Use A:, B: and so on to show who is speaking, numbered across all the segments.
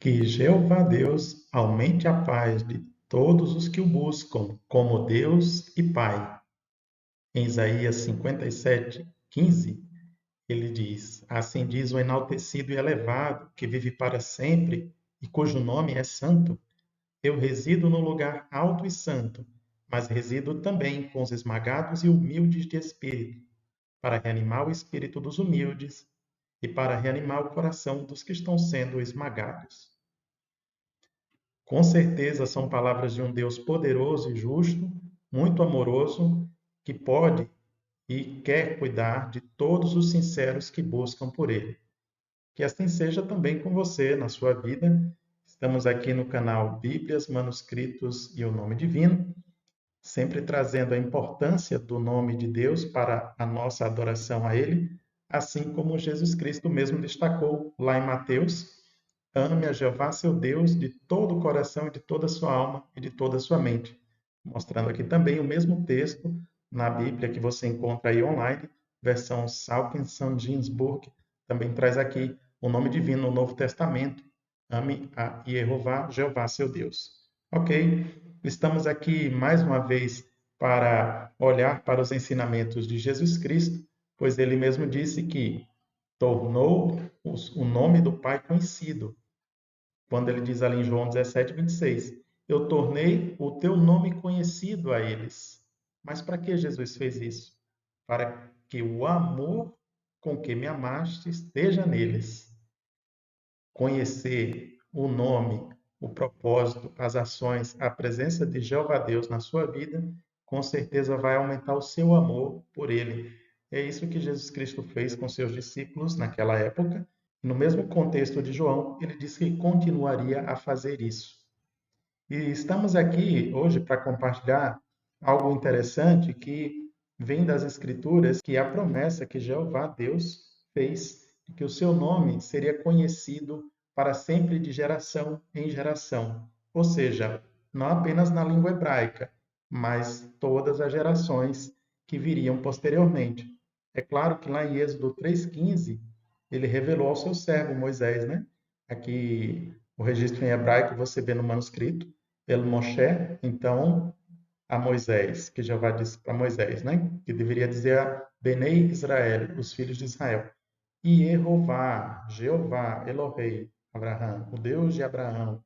A: Que Jeová Deus aumente a paz de todos os que o buscam como Deus e Pai. Em Isaías 57:15, ele diz: Assim diz o enaltecido e elevado, que vive para sempre e cujo nome é santo. Eu resido no lugar alto e santo, mas resido também com os esmagados e humildes de espírito, para reanimar o espírito dos humildes e para reanimar o coração dos que estão sendo esmagados. Com certeza são palavras de um Deus poderoso e justo, muito amoroso, que pode e quer cuidar de todos os sinceros que buscam por Ele. Que assim seja também com você na sua vida. Estamos aqui no canal Bíblias, Manuscritos e o Nome Divino, sempre trazendo a importância do nome de Deus para a nossa adoração a Ele, assim como Jesus Cristo mesmo destacou lá em Mateus: ame a Jeová seu Deus de todo o coração e de toda a sua alma e de toda a sua mente. Mostrando aqui também o mesmo texto na Bíblia que você encontra aí online, versão Salkinsohn Ginsburg, também traz aqui o nome divino no Novo Testamento. Ame a Jeová, Jeová seu Deus. Ok? Estamos aqui mais uma vez para olhar para os ensinamentos de Jesus Cristo, pois ele mesmo disse que tornou o nome do Pai conhecido. Quando ele diz ali em João 17:26, eu tornei o teu nome conhecido a eles. Mas para que Jesus fez isso? Para que o amor com que me amaste esteja neles. Conhecer o nome, o propósito, as ações, a presença de Jeová Deus na sua vida, com certeza vai aumentar o seu amor por Ele. É isso que Jesus Cristo fez com seus discípulos naquela época. No mesmo contexto de João, ele disse que continuaria a fazer isso. E estamos aqui hoje para compartilhar algo interessante que vem das Escrituras, que é a promessa que Jeová Deus fez de que o seu nome seria conhecido para sempre de geração em geração. Ou seja, não apenas na língua hebraica, mas todas as gerações que viriam posteriormente. É claro que lá em Êxodo 3:15, ele revelou ao seu servo Moisés, né? Aqui o registro em hebraico você vê no manuscrito, El Moshe, então, a Moisés, que Jeová disse para Moisés, né? Que deveria dizer a Benei Israel, os filhos de Israel. E Jeová, Jeová, Elohei, Abraão, o Deus de Abraão.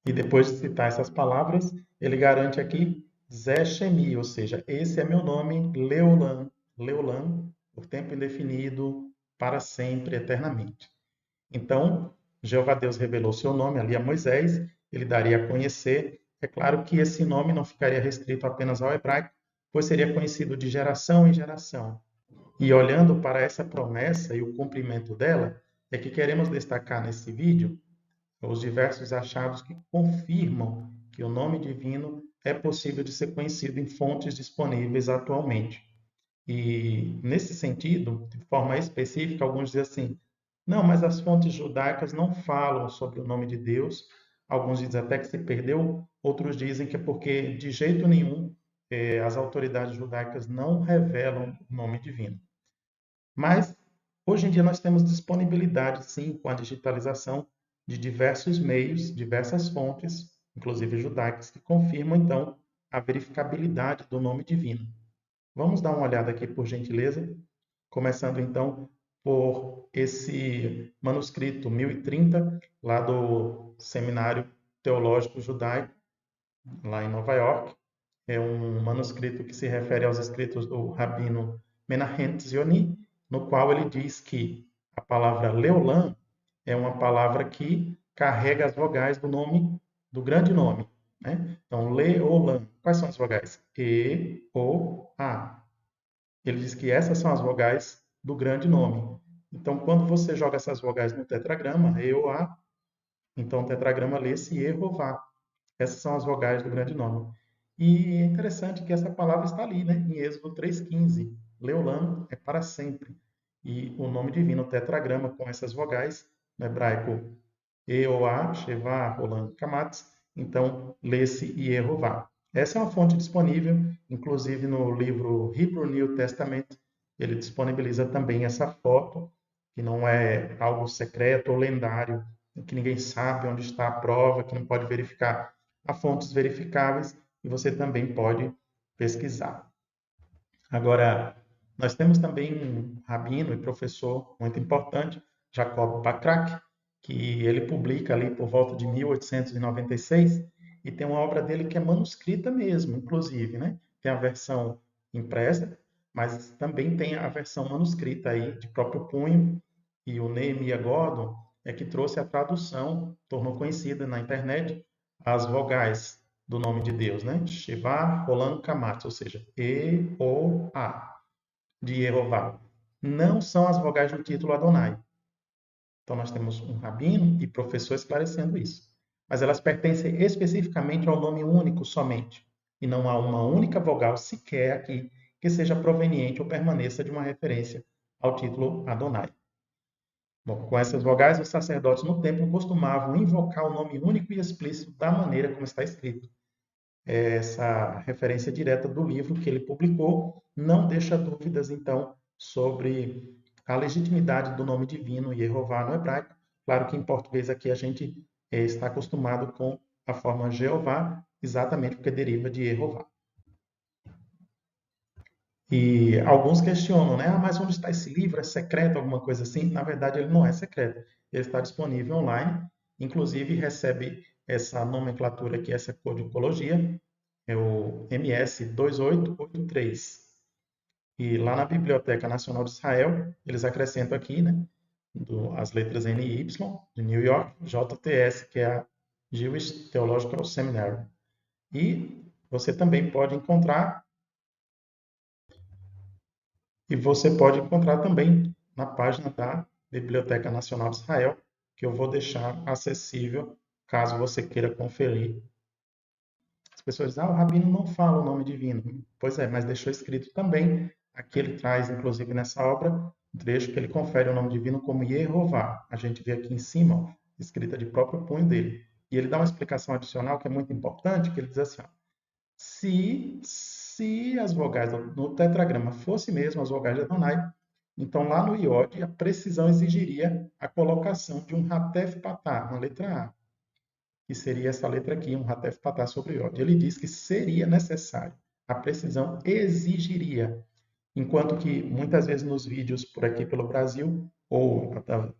A: E depois de citar essas palavras, ele garante aqui Zé Shemi, ou seja, esse é meu nome, Leolam, Leolam, por tempo indefinido, para sempre, eternamente. Então, Jeová Deus revelou seu nome ali a Moisés, ele daria a conhecer. É claro que esse nome não ficaria restrito apenas ao hebraico, pois seria conhecido de geração em geração. E olhando para essa promessa e o cumprimento dela, é que queremos destacar nesse vídeo os diversos achados que confirmam que o nome divino é possível de ser conhecido em fontes disponíveis atualmente. E, nesse sentido, de forma específica, alguns dizem assim: não, mas as fontes judaicas não falam sobre o nome de Deus. Alguns dizem até que se perdeu, outros dizem que é porque, de jeito nenhum, as autoridades judaicas não revelam o nome divino. Mas, hoje em dia, nós temos disponibilidade, sim, com a digitalização de diversos meios, diversas fontes, inclusive judaicas, que confirmam, então, a verificabilidade do nome divino. Vamos dar uma olhada aqui, por gentileza, começando então por esse manuscrito 1030, lá do Seminário Teológico Judaico, lá em Nova York. É um manuscrito que se refere aos escritos do rabino Menahem Zioni, no qual ele diz que a palavra Leolam é uma palavra que carrega as vogais do nome, do grande nome, né? Então, Leolam. Quais são as vogais? E, O, A. Ele diz que essas são as vogais do grande nome. Então, quando você joga essas vogais no tetragrama, E, O, A, então o tetragrama lê-se Yehová. Essas são as vogais do grande nome. E é interessante que essa palavra está ali, né? Em Êxodo 3:15. Leolam é para sempre. E o nome divino, o tetragrama com essas vogais, no hebraico Eoá, Shevá, Roland, Kamatz, então lê-se Yehová. Essa é uma fonte disponível, inclusive no livro Hebrew New Testament, ele disponibiliza também essa foto, que não é algo secreto ou lendário, que ninguém sabe onde está a prova, que não pode verificar. Há fontes verificáveis e você também pode pesquisar. Agora, nós temos também um rabino e professor muito importante, Jacob Bacrac, que ele publica ali por volta de 1896 e tem uma obra dele que é manuscrita mesmo, inclusive, né? Tem a versão impressa, mas também tem a versão manuscrita aí de próprio punho, e o Nehemiah Gordon é que trouxe a tradução, tornou conhecida na internet as vogais do nome de Deus, né? Shiva, Roland, Kamat, ou seja, E, O, A, de Jeová. Não são as vogais do título Adonai. Então, nós temos um rabino e professor esclarecendo isso. Mas elas pertencem especificamente ao nome único somente. E não há uma única vogal sequer aqui que seja proveniente ou permaneça de uma referência ao título Adonai. Bom, com essas vogais, os sacerdotes no templo costumavam invocar o nome único e explícito da maneira como está escrito. Essa referência direta do livro que ele publicou não deixa dúvidas, então, sobre a legitimidade do nome divino Jeová no hebraico. Claro que em português aqui a gente está acostumado com a forma Jeová, exatamente porque deriva de Jeová. E alguns questionam, né? Ah, mas onde está esse livro? É secreto, alguma coisa assim? Na verdade, ele não é secreto. Ele está disponível online, inclusive recebe essa nomenclatura aqui, essa codicologia, é o MS 2883. E lá na Biblioteca Nacional de Israel, eles acrescentam aqui, né, as letras NY, de New York, JTS, que é a Jewish Theological Seminary. E você também pode encontrar, também na página da Biblioteca Nacional de Israel, que eu vou deixar acessível caso você queira conferir. As pessoas dizem, o rabino não fala o nome divino. Pois é, mas deixou escrito também. Aqui ele traz, inclusive nessa obra, um trecho que ele confere o nome divino como Yehová. A gente vê aqui em cima, ó, escrita de próprio punho dele. E ele dá uma explicação adicional que é muito importante, que ele diz assim, ó, se as vogais no tetragrama fossem mesmo as vogais de Adonai, então lá no iode a precisão exigiria a colocação de um Hatef Patá, uma letra A, que seria essa letra aqui, um Hatef Patá sobre iode. Ele diz que seria necessário, a precisão exigiria, enquanto que muitas vezes nos vídeos por aqui pelo Brasil, ou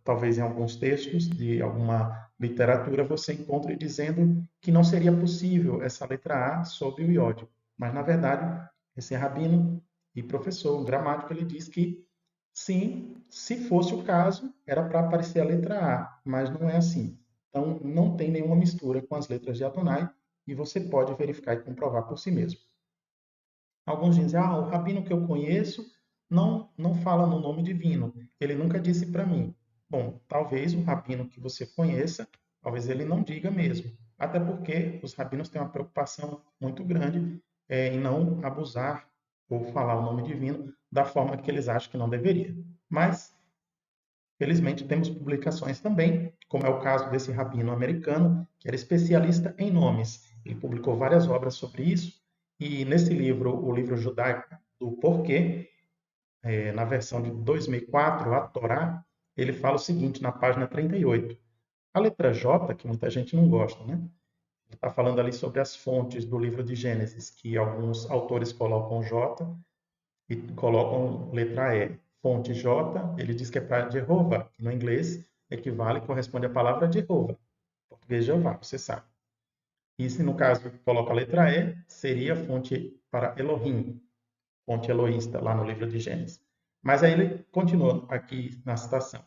A: talvez em alguns textos de alguma literatura, você encontre dizendo que não seria possível essa letra A sob o iode. Mas, na verdade, esse rabino e professor, um gramático, ele diz que sim, se fosse o caso, era para aparecer a letra A, mas não é assim. Então, não tem nenhuma mistura com as letras de Adonai e você pode verificar e comprovar por si mesmo. Alguns dizem, o rabino que eu conheço não fala no nome divino. Ele nunca disse para mim. Bom, talvez o rabino que você conheça, talvez ele não diga mesmo. Até porque os rabinos têm uma preocupação muito grande em não abusar ou falar o nome divino da forma que eles acham que não deveria. Mas, felizmente, temos publicações também, como é o caso desse rabino americano, que era especialista em nomes. Ele publicou várias obras sobre isso, e nesse livro, o livro judaico do Porquê, na versão de 2004, a Torá, ele fala o seguinte na página 38. A letra J, que muita gente não gosta, né? Ele está falando ali sobre as fontes do livro de Gênesis, que alguns autores colocam J e colocam letra E. Fonte J, ele diz que é para Jeová, que no inglês equivale, corresponde à palavra Jeová. Português Jeová, você sabe. E se no caso coloca a letra E, seria a fonte para Elohim, fonte eloísta, lá no livro de Gênesis. Mas aí ele continua aqui na citação.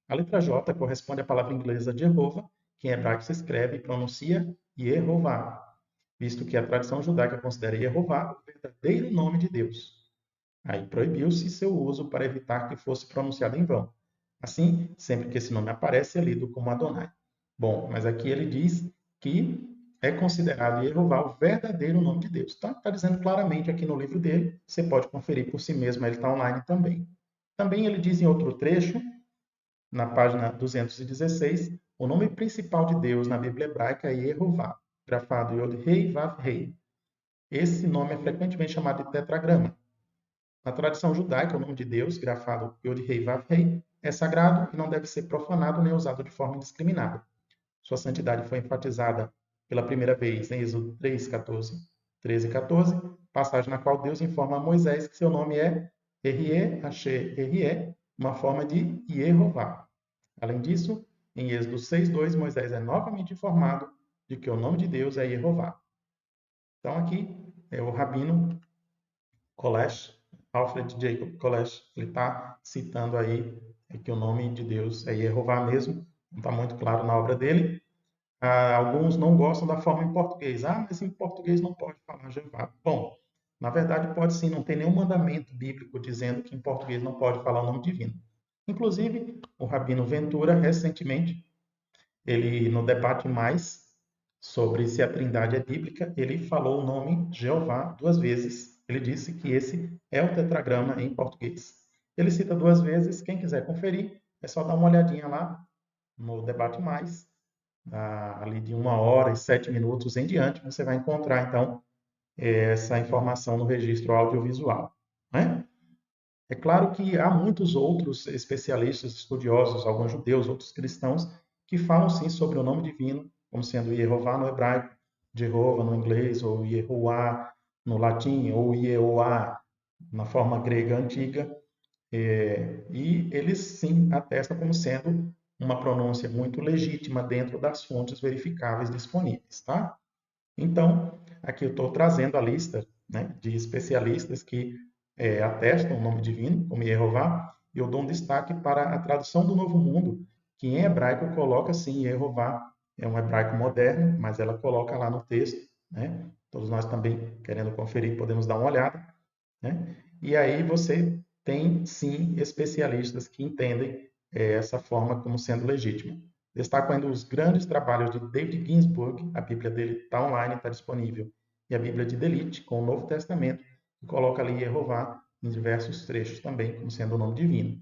A: A letra J corresponde à palavra inglesa Jehovah, que em hebraico se escreve e pronuncia Yehová, visto que a tradição judaica considera Yehová o verdadeiro nome de Deus. Aí proibiu-se seu uso para evitar que fosse pronunciado em vão. Assim, sempre que esse nome aparece, é lido como Adonai. Bom, mas aqui ele diz que é considerado Jeová o verdadeiro nome de Deus. Está dizendo claramente aqui no livro dele, você pode conferir por si mesmo, ele está online também. Também ele diz em outro trecho, na página 216, o nome principal de Deus na Bíblia hebraica é Jeová, grafado Yod-Hei Vav-Hei. Esse nome é frequentemente chamado de tetragrama. Na tradição judaica, o nome de Deus, grafado Yod-Hei Vav-Hei, é sagrado e não deve ser profanado nem usado de forma indiscriminada. Sua santidade foi enfatizada pela primeira vez em Êxodo 3:14, 13 e 14, passagem na qual Deus informa a Moisés que seu nome é Erie, Asher, Erie, uma forma de Yehová. Além disso, em Êxodo 6:2, Moisés é novamente informado de que o nome de Deus é Yehová. Então aqui é o rabino Kolesh, Alfred Jacob Kolesh, ele está citando aí que o nome de Deus é Yehová mesmo, não está muito claro na obra dele. Alguns não gostam da forma em português. Mas em português não pode falar Jeová. Bom, na verdade pode sim, não tem nenhum mandamento bíblico dizendo que em português não pode falar o nome divino. Inclusive, o Rabino Ventura, recentemente, ele no debate mais sobre se a Trindade é bíblica, ele falou o nome Jeová 2 vezes. Ele disse que esse é o tetragrama em português. Ele cita 2 vezes, quem quiser conferir, é só dar uma olhadinha lá no debate mais, ali de 1 hora e 7 minutos em diante, você vai encontrar, então, essa informação no registro audiovisual, né? É claro que há muitos outros especialistas, estudiosos, alguns judeus, outros cristãos, que falam sim sobre o nome divino, como sendo Yehová no hebraico, Jehová no inglês, ou Yehoá no latim, ou Yehoá na forma grega antiga. E eles sim atestam como sendo uma pronúncia muito legítima dentro das fontes verificáveis disponíveis, tá? Então, aqui eu estou trazendo a lista, né, de especialistas que atestam o nome divino, como Yehová, e eu dou um destaque para a tradução do Novo Mundo, que em hebraico coloca sim Yehová, é um hebraico moderno, mas ela coloca lá no texto, né? Todos nós também, querendo conferir, podemos dar uma olhada, né? E aí você tem sim especialistas que entendem essa forma como sendo legítima. Destaco ainda os grandes trabalhos de David Ginsburg, a Bíblia dele está online, está disponível, e a Bíblia de Delite, com o Novo Testamento, que coloca ali Jeová em diversos trechos também, como sendo o nome divino.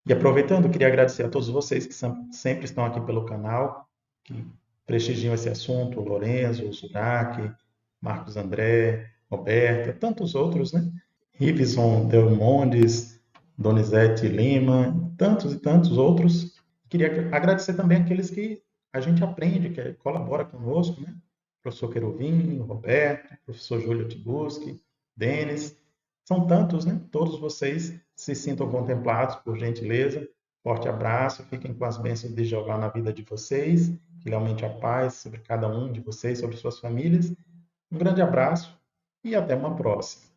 A: E aproveitando, queria agradecer a todos vocês que sempre estão aqui pelo canal, que prestigiam esse assunto, o Lorenzo, o Surak, Marcos André, Roberta, tantos outros, né? Rivison Delmondes, Donizete Lima, tantos e tantos outros. Queria agradecer também aqueles que a gente aprende, que colabora conosco, né? Professor Querovinho, Roberto, professor Júlio Tibuski, Denis, são tantos, né? Todos vocês se sintam contemplados, por gentileza. Forte abraço, fiquem com as bênçãos de Jeová na vida de vocês, que ele aumente a paz sobre cada um de vocês, sobre suas famílias. Um grande abraço e até uma próxima.